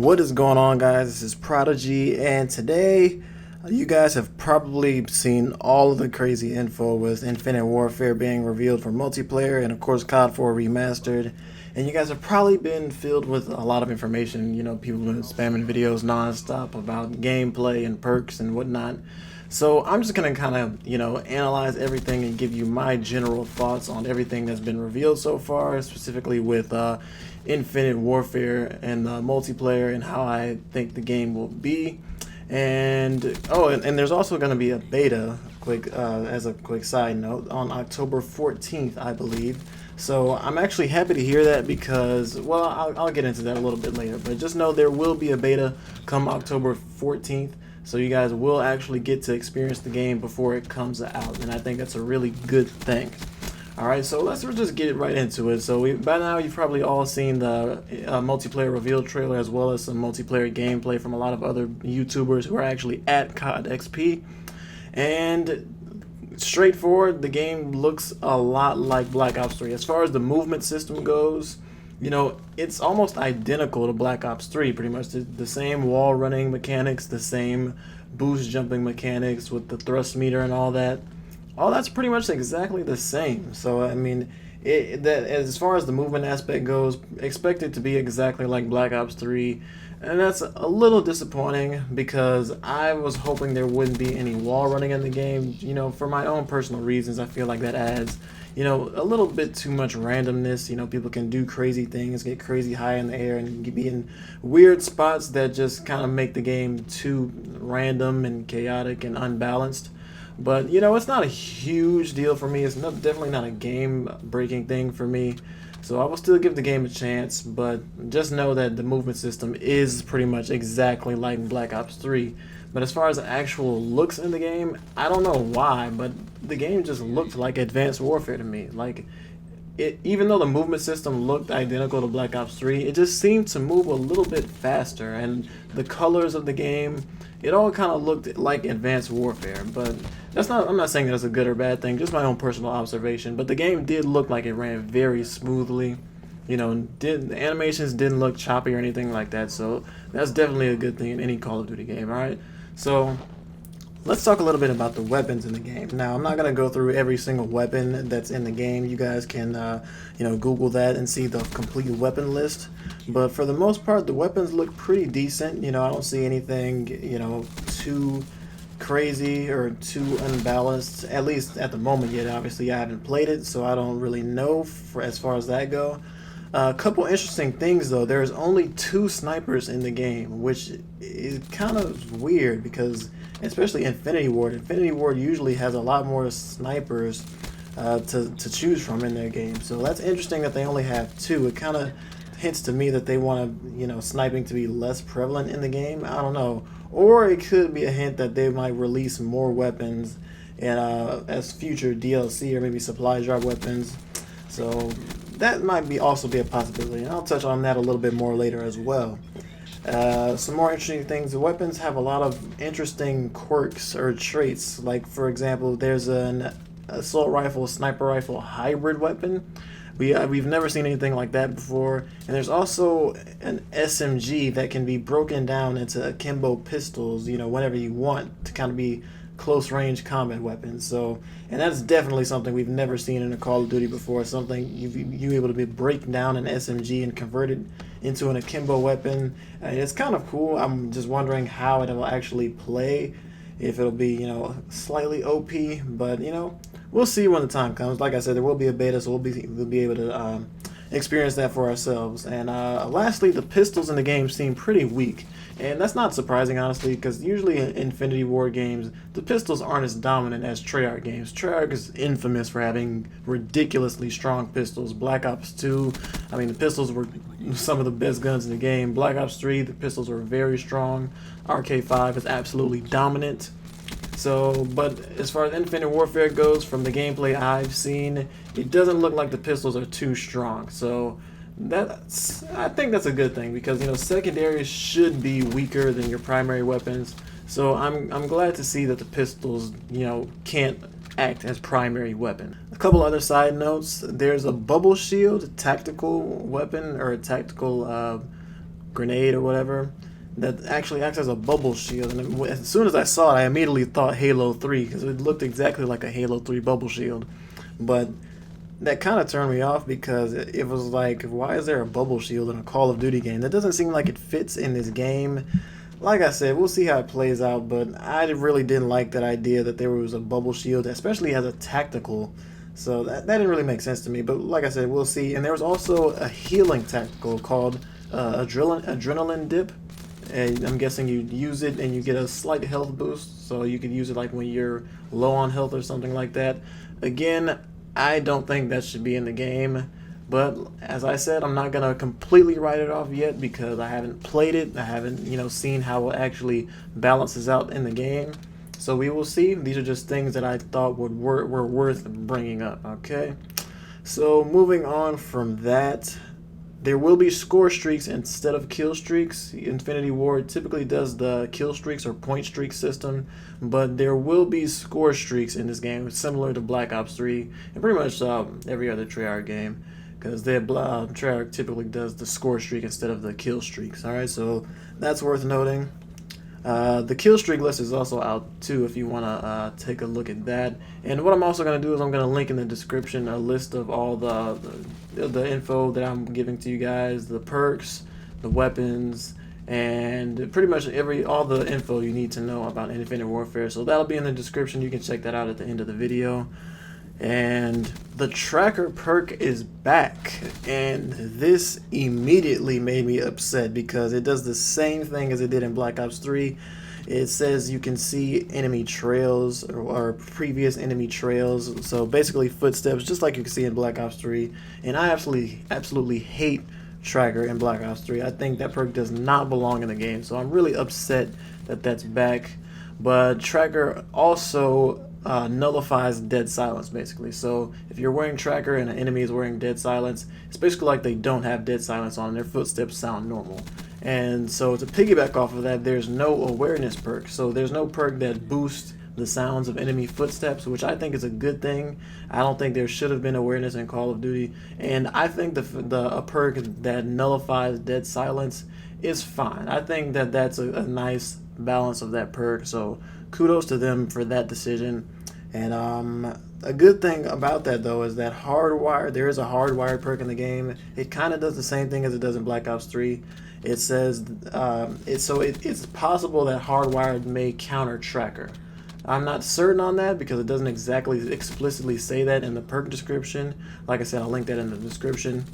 What is going on, guys? This is Prodigy, and today you guys have probably seen all of the crazy info with Infinite Warfare being revealed for multiplayer and of course COD 4 remastered. And you guys have probably been filled with a lot of information. People have been spamming videos nonstop about gameplay and perks and whatnot. So I'm just gonna kind of, analyze everything and give you my general thoughts on everything that's been revealed so far, specifically with Infinite Warfare and multiplayer and how I think the game will be. And and there's also going to be a beta, as a quick side note, on October 14th, I believe. So I'm actually happy to hear that because, well, I'll get into that a little bit later. But just know there will be a beta come October 14th. So you guys will actually get to experience the game before it comes out. And I think that's a really good thing. Alright, so let's just get right into it. So by now you've probably all seen the multiplayer reveal trailer as well as some multiplayer gameplay from a lot of other YouTubers who are actually at COD XP. And straightforward, the game looks a lot like Black Ops 3. As far as the movement system goes, it's almost identical to Black Ops 3, pretty much. The same wall running mechanics, the same boost jumping mechanics with the thrust meter and all that. All that's pretty much exactly the same. So I mean, that as far as the movement aspect goes, expect it to be exactly like Black Ops 3, and that's a little disappointing because I was hoping there wouldn't be any wall running in the game. For my own personal reasons, I feel like that adds, a little bit too much randomness. People can do crazy things, get crazy high in the air, and be in weird spots that just kind of make the game too random and chaotic and unbalanced. But it's not a huge deal for me. It's definitely not a game-breaking thing for me. So I will still give the game a chance, but just know that the movement system is pretty much exactly like Black Ops 3. But as far as the actual looks in the game, I don't know why, but the game just looked like Advanced Warfare to me. Even though the movement system looked identical to Black Ops 3, it just seemed to move a little bit faster, and the colors of the game, it all kind of looked like Advanced Warfare. But I'm not saying that's a good or bad thing, just my own personal observation. But the game did look like it ran very smoothly. The animations didn't look choppy or anything like that, so that's definitely a good thing in any Call of Duty game. Alright, so let's talk a little bit about the weapons in the game. Now, I'm not going to go through every single weapon that's in the game. You guys can, Google that and see the complete weapon list. But for the most part, the weapons look pretty decent. I don't see anything, too crazy or too unbalanced, at least at the moment yet. Obviously, I haven't played it, so I don't really know as far as that go. A couple interesting things though. There's only 2 snipers in the game, which is kind of weird because especially Infinity Ward usually has a lot more snipers to choose from in their game. So that's interesting that they only have 2. It kind of hints to me that they want sniping to be less prevalent in the game. I don't know. Or it could be a hint that they might release more weapons and as future DLC or maybe supply drop weapons. So that might also be a possibility, and I'll touch on that a little bit more later as well. Some more interesting things. The weapons have a lot of interesting quirks or traits. Like, for example, there's an assault rifle, sniper rifle hybrid weapon. We've never seen anything like that before. And there's also an SMG that can be broken down into akimbo pistols, whenever you want, to kind of be close range combat weapons. And that's definitely something we've never seen in a Call of Duty before. Something you able to break down an SMG and convert it into an akimbo weapon. It's kind of cool. I'm just wondering how it'll actually play. If it'll be slightly OP, but we'll see when the time comes. Like I said, there will be a beta, so we'll be able to experience that for ourselves. And lastly, the pistols in the game seem pretty weak. And that's not surprising, honestly, because usually in Infinity Ward games, the pistols aren't as dominant as Treyarch games. Treyarch is infamous for having ridiculously strong pistols. Black Ops 2, I mean, the pistols were some of the best guns in the game. Black Ops 3, the pistols were very strong. RK5 is absolutely dominant. But as far as Infinite Warfare goes, from the gameplay I've seen, it doesn't look like the pistols are too strong. So I think that's a good thing because secondaries should be weaker than your primary weapons. So I'm glad to see that the pistols can't act as primary weapon. A couple other side notes: there's a bubble shield, tactical weapon or a tactical grenade or whatever that actually acts as a bubble shield. And as soon as I saw it, I immediately thought Halo 3 because it looked exactly like a Halo 3 bubble shield. But that kind of turned me off because it was like, why is there a bubble shield in a Call of Duty game? That doesn't seem like it fits in this game. Like I said, we'll see how it plays out, but I really didn't like that idea that there was a bubble shield, especially as a tactical. So that didn't really make sense to me, but like I said, we'll see. And there was also a healing tactical called Adrenaline Dip. And I'm guessing you use it and you get a slight health boost, so you could use it like when you're low on health or something like that. Again, I don't think that should be in the game, but as I said, I'm not gonna completely write it off yet because I haven't played it. I haven't, seen how it actually balances out in the game. So we will see. These are just things that I thought were worth bringing up. Okay, so moving on from that. There will be score streaks instead of kill streaks. Infinity Ward typically does the kill streaks or point streak system, but there will be score streaks in this game, similar to Black Ops 3 and pretty much every other Treyarch game, because Treyarch typically does the score streak instead of the kill streaks. All right, so that's worth noting. The kill streak list is also out too if you want to take a look at that. And what I'm also going to do is I'm going to link in the description a list of all the info that I'm giving to you guys, the perks, the weapons, and pretty much all the info you need to know about Infinite Warfare. So that'll be in the description. You can check that out at the end of the video. And the tracker perk is back, and this immediately made me upset because it does the same thing as it did in Black Ops 3. It says you can see enemy trails or previous enemy trails, so basically footsteps, just like you can see in Black Ops 3. And I absolutely hate tracker in Black Ops 3. I think that perk does not belong in the game, so I'm really upset that that's back. But tracker also nullifies dead silence, basically. So if you're wearing tracker and an enemy is wearing dead silence, it's basically like they don't have dead silence on and their footsteps sound normal. And so to piggyback off of that, there's no awareness perk. So there's no perk that boosts the sounds of enemy footsteps, which I think is a good thing. I don't think there should have been awareness in Call of Duty, and I think a perk that nullifies dead silence is fine. I think that that's a nice balance of that perk, so kudos to them for that decision. And a good thing about that though is that there is a hardwired perk in the game. It kind of does the same thing as it does in Black Ops 3. It says it's possible that hardwired may counter tracker. I'm not certain on that because it doesn't exactly explicitly say that in the perk description. Like I said, I'll link that in the description.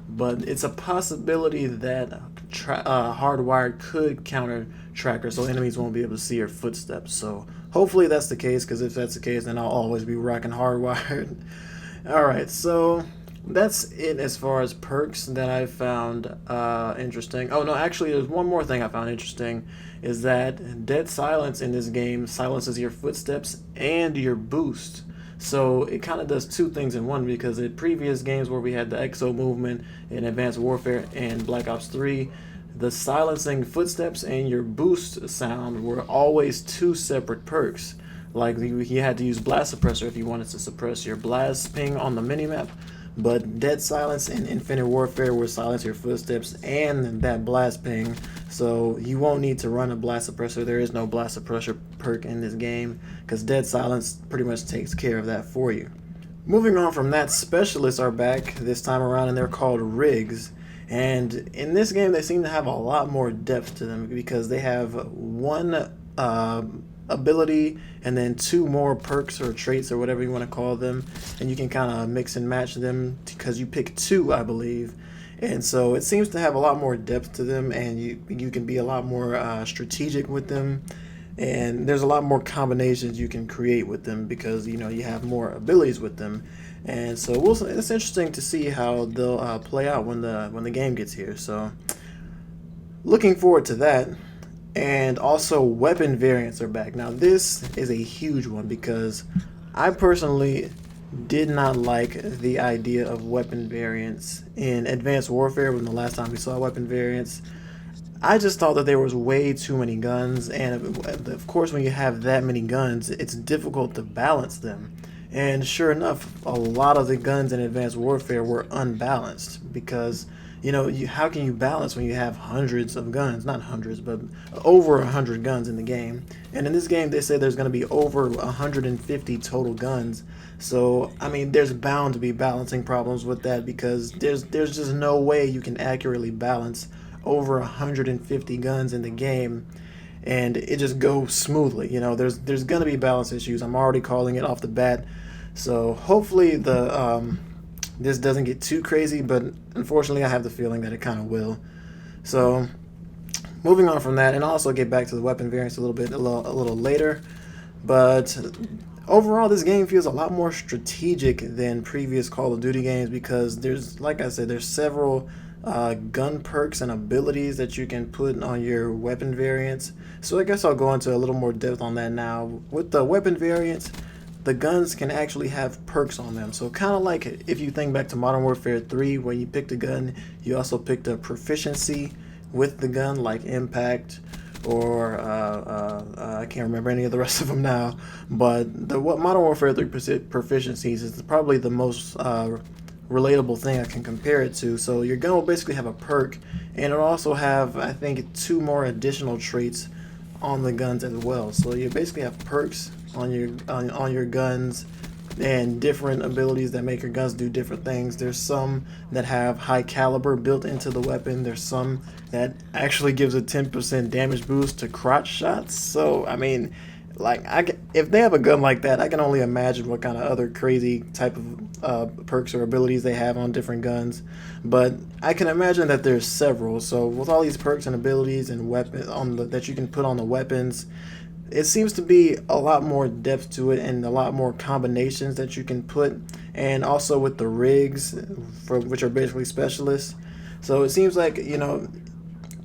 But it's a possibility that hardwired could counter tracker, so enemies won't be able to see your footsteps. So hopefully that's the case, because if that's the case, then I'll always be rocking hardwired. Alright, so that's it as far as perks that I found interesting. Oh no, actually there's one more thing I found interesting, is that dead silence in this game silences your footsteps and your boost. So it kind of does two things in one, because in previous games where we had the exo movement in Advanced Warfare and Black Ops 3, the silencing footsteps and your boost sound were always two separate perks. Like you had to use blast suppressor if you wanted to suppress your blast ping on the minimap, but dead silence in Infinite Warfare will silence your footsteps and that blast ping, so you won't need to run a blast suppressor. There is no blast suppressor perk in this game because dead silence pretty much takes care of that for you. Moving on from that, specialists are back this time around, and they're called rigs. And in this game they seem to have a lot more depth to them because they have one ability and then two more perks or traits or whatever you want to call them, and you can kind of mix and match them because you pick two, I believe. And so it seems to have a lot more depth to them, and you can be a lot more strategic with them, and there's a lot more combinations you can create with them because you have more abilities with them. And so it's interesting to see how they'll play out when the game gets here. So looking forward to that. And also weapon variants are back. Now this is a huge one because I personally did not like the idea of weapon variants in Advanced Warfare when the last time we saw weapon variants. I just thought that there was way too many guns, and of course when you have that many guns, it's difficult to balance them. And sure enough, a lot of the guns in Advanced Warfare were unbalanced because how can you balance when you have hundreds of guns? Not hundreds, but over 100 guns in the game. And in this game, they say there's going to be over 150 total guns. So, I mean, there's bound to be balancing problems with that, because there's just no way you can accurately balance over 150 guns in the game and it just goes smoothly. There's going to be balance issues. I'm already calling it off the bat. So hopefully this doesn't get too crazy, but unfortunately I have the feeling that it kind of will. So moving on from that, and I'll also get back to the weapon variants a little later, but overall this game feels a lot more strategic than previous Call of Duty games, because like I said, there's several gun perks and abilities that you can put on your weapon variants. So I guess I'll go into a little more depth on that now. With the weapon variants, the guns can actually have perks on them. So kind of like if you think back to Modern Warfare 3, where you picked a gun, you also picked a proficiency with the gun, like impact, or I can't remember any of the rest of them now. But what Modern Warfare 3 proficiencies is probably the most relatable thing I can compare it to. So your gun will basically have a perk, and it'll also have, I think, 2 more additional traits on the guns as well. So you basically have perks on your guns and different abilities that make your guns do different things. There's some that have high caliber built into the weapon. There's some that actually gives a 10% damage boost to crotch shots. So I mean, like, if they have a gun like that, I can only imagine what kind of other crazy type of perks or abilities they have on different guns. But I can imagine that there's several. So with all these perks and abilities and that you can put on the weapons, it seems to be a lot more depth to it and a lot more combinations that you can put, and also with the rigs, which are basically specialists. So it seems like,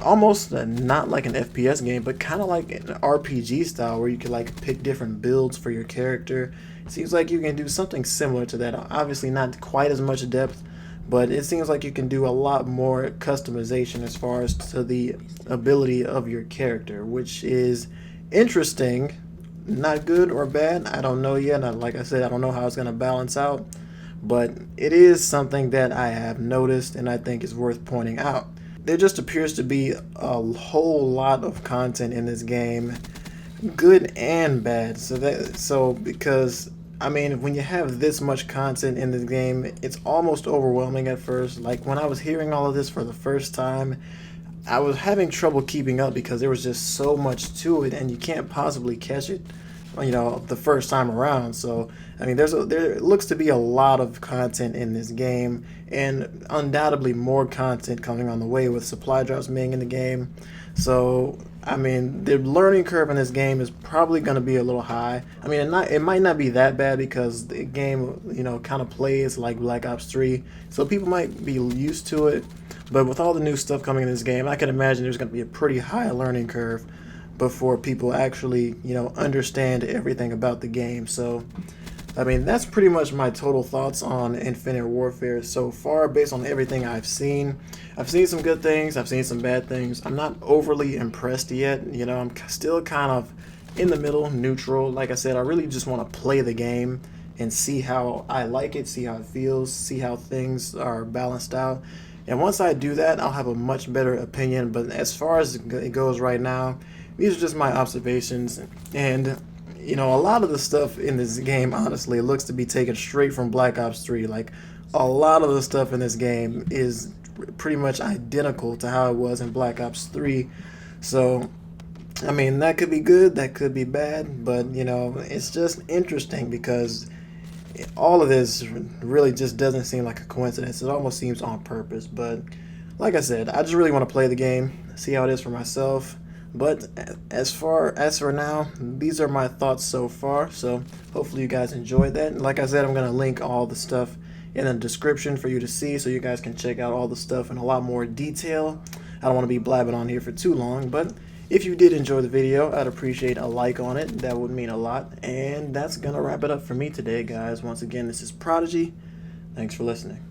almost not like an FPS game, but kind of like an RPG style, where you can like pick different builds for your character. It seems like you can do something similar to that. Obviously not quite as much depth, but it seems like you can do a lot more customization as far as to the ability of your character, which is interesting. Not good or bad, I don't know yet. Like I said, I don't know how it's going to balance out, but it is something that I have noticed and I think is worth pointing out. There just appears to be a whole lot of content in this game, good and bad. So because I mean, when you have this much content in this game, it's almost overwhelming at first. Like when I was hearing all of this for the first time, I was having trouble keeping up, because there was just so much to it, and you can't possibly catch it, the first time around. So I mean, there looks to be a lot of content in this game, and undoubtedly more content coming on the way with supply drops being in the game. So I mean, the learning curve in this game is probably going to be a little high. I mean, it might not be that bad, because the game, kind of plays like Black Ops 3, so people might be used to it. But with all the new stuff coming in this game, I can imagine there's going to be a pretty high learning curve before people actually, understand everything about the game. So, I mean, that's pretty much my total thoughts on Infinite Warfare so far, based on everything I've seen. I've seen some good things, I've seen some bad things. I'm not overly impressed yet. I'm still kind of in the middle, neutral. Like I said, I really just want to play the game and see how I like it, see how it feels, see how things are balanced out. And once I do that, I'll have a much better opinion. But as far as it goes right now, these are just my observations. And, a lot of the stuff in this game, honestly, looks to be taken straight from Black Ops 3. Like, a lot of the stuff in this game is pretty much identical to how it was in Black Ops 3. So, I mean, that could be good, that could be bad. But, it's just interesting, because all of this really just doesn't seem like a coincidence. It almost seems on purpose. But like I said, I just really want to play the game, see how it is for myself. But as for now, these are my thoughts so far. So hopefully you guys enjoyed that. Like I said, I'm going to link all the stuff in the description for you to see, so you guys can check out all the stuff in a lot more detail. I don't want to be blabbing on here for too long, but if you did enjoy the video, I'd appreciate a like on it. That would mean a lot. And that's going to wrap it up for me today, guys. Once again, this is Prodigy. Thanks for listening.